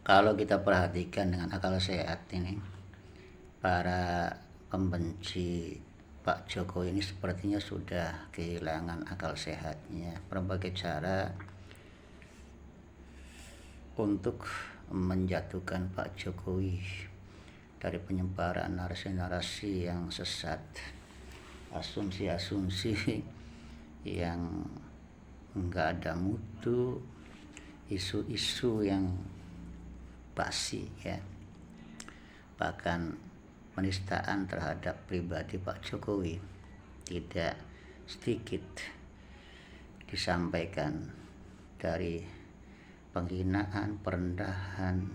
Kalau kita perhatikan dengan akal sehat ini, para pembenci Pak Jokowi ini sepertinya sudah kehilangan akal sehatnya. Berbagai cara untuk menjatuhkan Pak Jokowi dari penyebaran narasi-narasi yang sesat, asumsi-asumsi yang enggak ada mutu, isu-isu yang basi ya, bahkan penistaan terhadap pribadi Pak Jokowi tidak sedikit disampaikan, dari penghinaan, perendahan,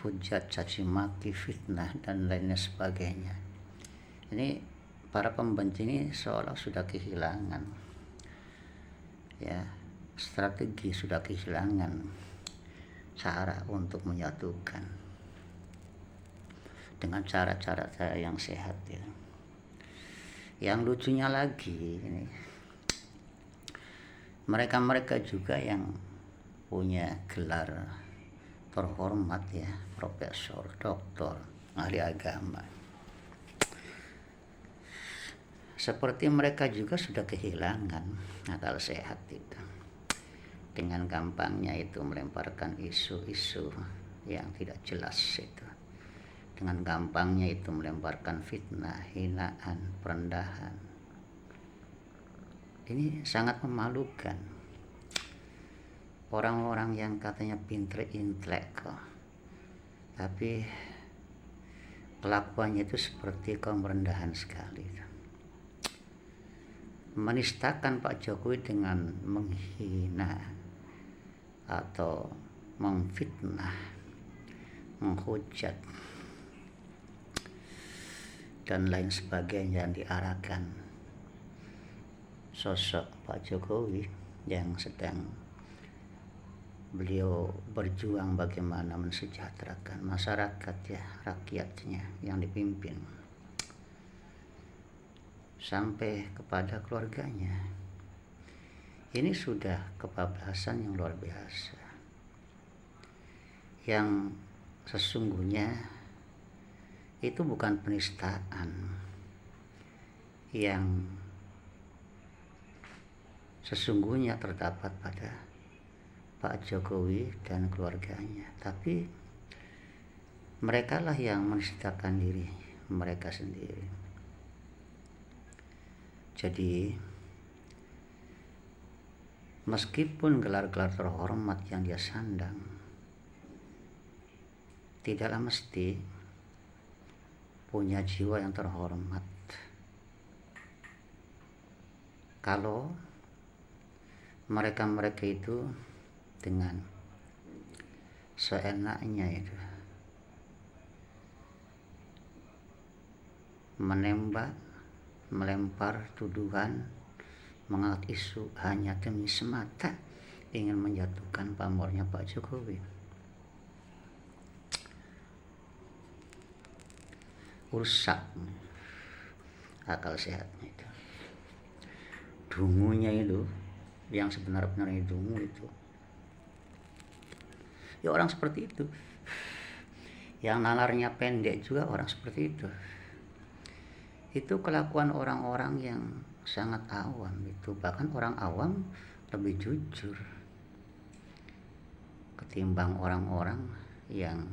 hujat, caci maki, fitnah dan lainnya sebagainya. Ini para pembenci ini seolah sudah kehilangan ya strategi, sudah kehilangan cara untuk menyatukan dengan cara-cara yang sehat ya. Yang lucunya lagi ini, mereka juga yang punya gelar terhormat ya, profesor, doktor, ahli agama, seperti mereka juga sudah kehilangan akal sehat itu. Dengan gampangnya itu melemparkan isu-isu yang tidak jelas itu. Dengan gampangnya itu melemparkan fitnah, hinaan, perendahan. Ini sangat memalukan. Orang-orang yang katanya pinter intelek tapi kelakuannya itu seperti kaum rendahan sekali. Menistakan Pak Jokowi dengan menghina atau memfitnah, menghujat dan lain sebagainya yang diarahkan sosok Pak Jokowi yang sedang beliau berjuang bagaimana mensejahterakan masyarakat ya, rakyatnya yang dipimpin, sampai kepada keluarganya. Ini sudah kebablasan yang luar biasa, yang sesungguhnya itu bukan penistaan, yang sesungguhnya terdapat pada Pak Jokowi dan keluarganya, tapi merekalah yang menistakan diri mereka sendiri. Jadi meskipun gelar-gelar terhormat yang dia sandang, tidaklah mesti punya jiwa yang terhormat. Kalau mereka itu dengan seenaknya itu menembak, melempar tuduhan, mengangkat isu hanya demi semata ingin menjatuhkan pamornya Pak Jokowi. Rusak akal sehatnya itu. Dungunya itu, yang sebenar-benarnya dungu itu, ya orang seperti itu. Yang nalarnya pendek juga orang seperti itu. Itu kelakuan orang-orang yang sangat awam itu. Bahkan orang awam lebih jujur ketimbang orang-orang yang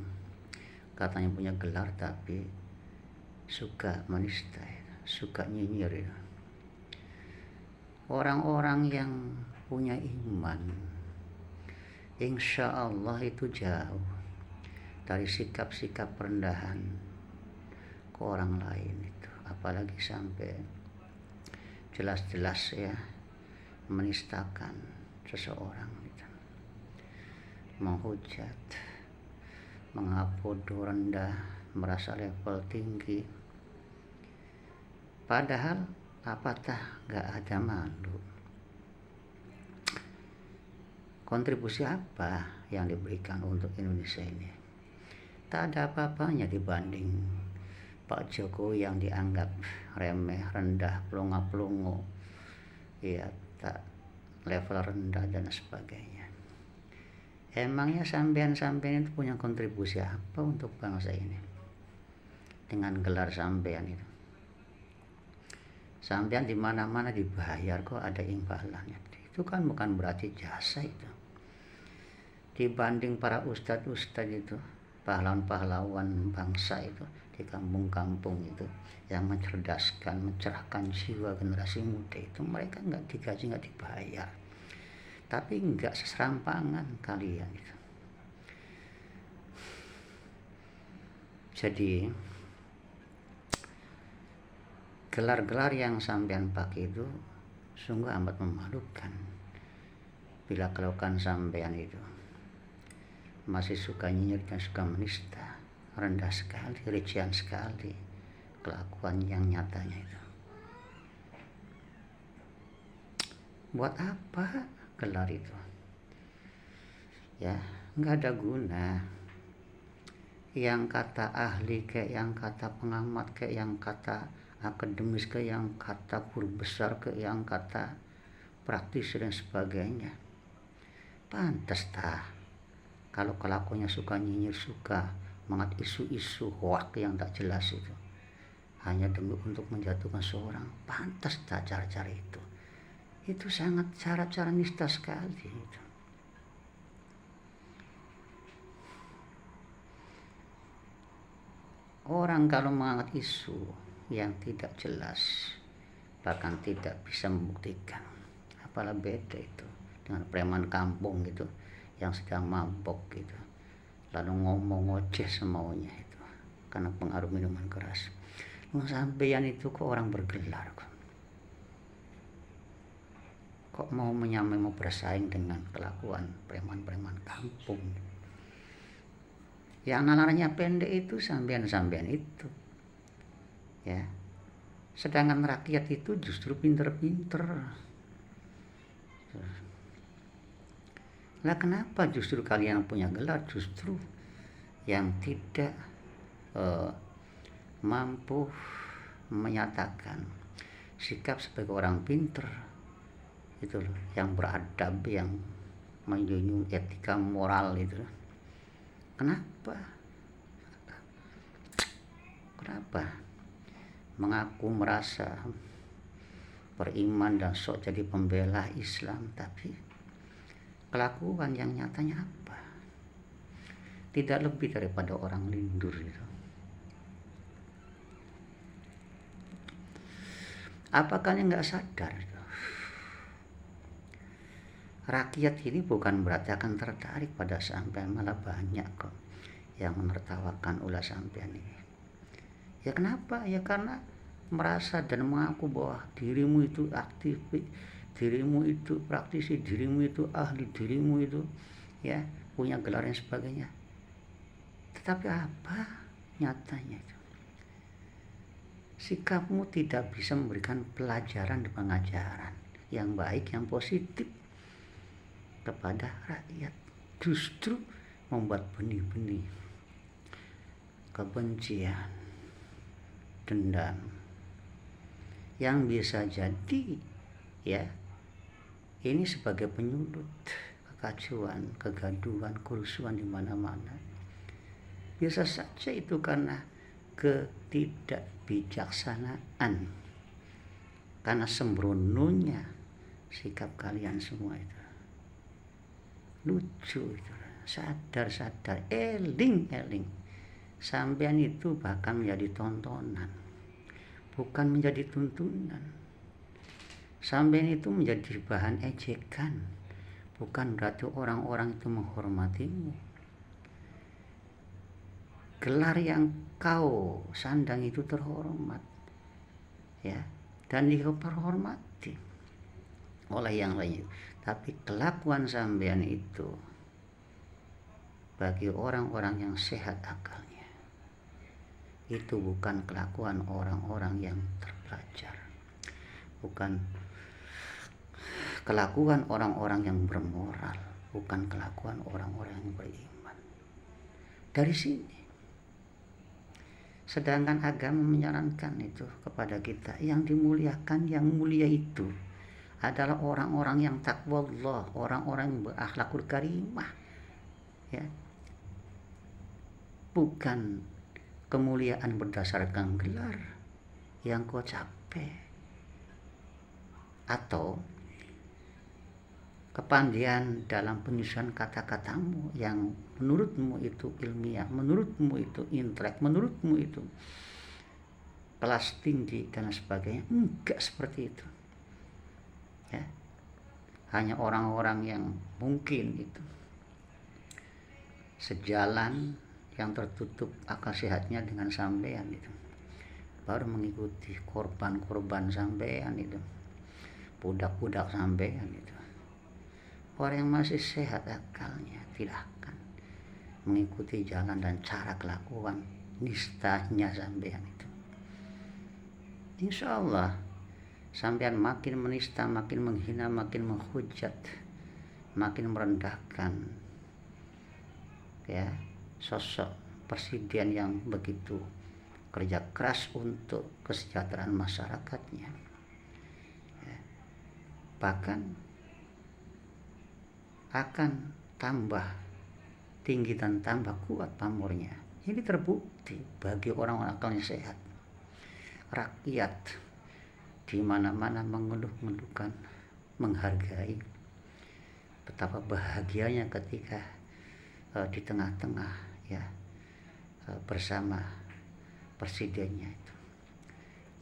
katanya punya gelar tapi suka menista, suka nyinyir. Orang-orang yang punya iman, insya Allah itu jauh dari sikap-sikap perendahan ke orang lain itu, apalagi sampai jelas-jelas ya menistakan seseorang gitu, menghujat, mengapodo rendah, merasa level tinggi, padahal apatah gak ada malu. Kontribusi apa yang diberikan untuk Indonesia ini? Tak ada apa-apanya dibanding Pak Jokowi yang dianggap remeh, rendah, pelongo-pelongo, ya tak level rendah dan sebagainya. Emangnya sampean-sampean itu punya kontribusi apa untuk bangsa ini dengan gelar sampean itu? Sampean di mana-mana dibayar kok ada imbalannya. Itu kan bukan berarti jasa itu. Dibanding para ustadz-ustadz itu, pahlawan-pahlawan bangsa itu di kampung-kampung itu yang mencerdaskan, mencerahkan jiwa generasi muda itu, mereka nggak digaji, nggak dibayar. Tapi nggak seserampangan kalian itu. Jadi gelar-gelar yang sampean pakai itu sungguh amat memalukan. Bila kelakuan sampean itu masih suka nyinyir dan suka menista, rendah sekali, recehan sekali kelakuan yang nyatanya itu. Buat apa gelar itu? Ya, nggak ada guna. Yang kata ahli kayak, yang kata pengamat kayak, yang kata akademis kayak, yang kata guru besar kayak, yang kata praktis dan sebagainya, pantas tah kalau kelakuannya suka nyinyir, suka mengat isu-isu hoak yang tak jelas itu hanya demi untuk menjatuhkan seorang, pantas tak cara-cara itu. Itu sangat cara-cara nista sekali itu. Orang kalau mengangkat isu yang tidak jelas, bahkan tidak bisa membuktikan, apalah beda itu dengan preman kampung gitu yang sedang mabok gitu, lalu ngomong ngoceh semaunya itu karena pengaruh minuman keras. Sampeyan itu kok orang bergelar kok mau menyamai, mau bersaing dengan kelakuan preman-preman kampung. Yang nalarnya pendek itu sampean-sampean itu, ya. Sedangkan rakyat itu justru pinter-pinter. Lah kenapa justru kalian punya gelar justru yang tidak mampu menyatakan sikap sebagai orang pinter itu loh, yang beradab, yang menjunjung etika moral itu. Kenapa mengaku merasa beriman dan sok jadi pembela Islam, tapi kelakuan yang nyatanya apa? Tidak lebih daripada orang lindur itu. Apa kalian nggak sadar? Rakyat ini bukan berarti akan tertarik pada sampean, malah banyak kok yang menertawakan ulah sampean ini. Ya kenapa? Ya karena merasa dan mengaku bahwa dirimu itu aktif, dirimu itu praktisi, dirimu itu ahli, dirimu itu ya punya gelar dan sebagainya. Tetapi apa nyatanya itu? Sikapmu tidak bisa memberikan pelajaran dan pengajaran yang baik, yang positif kepada rakyat. Justru membuat benih-benih kebencian, dendam, yang bisa jadi ya ini sebagai penyulut kekacauan, kegaduhan, kerusuhan di mana-mana. Bisa saja itu karena ketidakbijaksanaan, karena sembrononya sikap kalian semua itu. Lucu itu, sadar eling sampean itu bahkan menjadi tontonan, bukan menjadi tuntunan. Sampean itu menjadi bahan ejekan, bukan berarti orang-orang itu menghormatimu. Gelar yang kau sandang itu terhormat, ya, dan diperhormati oleh yang lain. Tapi kelakuan sampean itu bagi orang-orang yang sehat akalnya itu bukan kelakuan orang-orang yang terpelajar, bukan kelakuan orang-orang yang bermoral, bukan kelakuan orang-orang yang beriman. Dari sini, sedangkan agama menyarankan itu kepada kita, yang dimuliakan, yang mulia itu adalah orang-orang yang takwa Allah, orang-orang yang berakhlakul karimah, ya, bukan kemuliaan berdasarkan gelar yang kau capai, atau kepandaian dalam penyusunan kata-katamu yang menurutmu itu ilmiah, menurutmu itu intelek, menurutmu itu kelas tinggi dan sebagainya. Enggak seperti itu, ya. Hanya orang-orang yang mungkin itu sejalan, yang tertutup akal sehatnya dengan sampean itu, baru mengikuti korban-korban sampean itu, budak-budak sampean itu. Orang yang masih sehat akalnya tidak akan mengikuti jalan dan cara kelakuan nistanya sampean itu. Insya Allah sampean makin menista, makin menghina, makin menghujat, makin merendahkan, ya, sosok presiden yang begitu kerja keras untuk kesejahteraan masyarakatnya, ya. Bahkan akan tambah tinggi dan tambah kuat pamornya. Ini terbukti bagi orang-orang akalnya sehat. Rakyat di mana-mana mengeluh-ngeluhkan, menghargai, betapa bahagianya ketika di tengah-tengah, ya, bersama presidennya itu.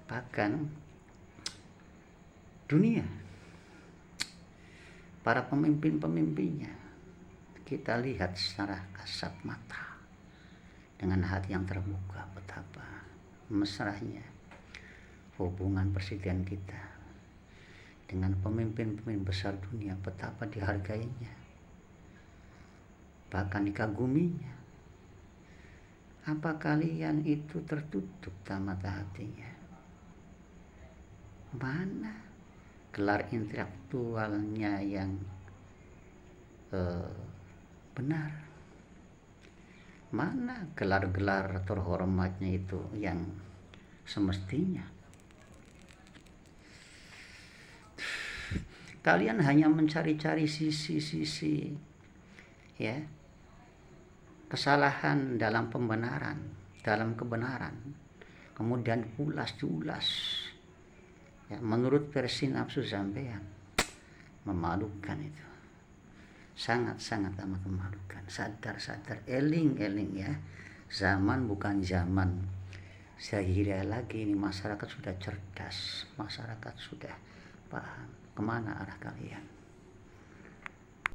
Bahkan dunia, para pemimpin-pemimpinnya, kita lihat secara kasat mata dengan hati yang terbuka betapa mesranya hubungan presiden kita dengan pemimpin-pemimpin besar dunia, betapa dihargainya, bahkan dikaguminya. Apa kalian itu tertutup mata hatinya? Mana gelar intelektualnya yang benar? Mana gelar-gelar terhormatnya itu yang semestinya? Kalian hanya mencari-cari sisi-sisi, ya, kesalahan dalam pembenaran, dalam kebenaran, kemudian diulas, ya, menurut versi nafsu sampean. Memalukan itu, sangat-sangat amat memalukan. Sadar, eling ya, zaman bukan zaman Zahira lagi ini. Masyarakat sudah cerdas, masyarakat sudah paham kemana arah kalian.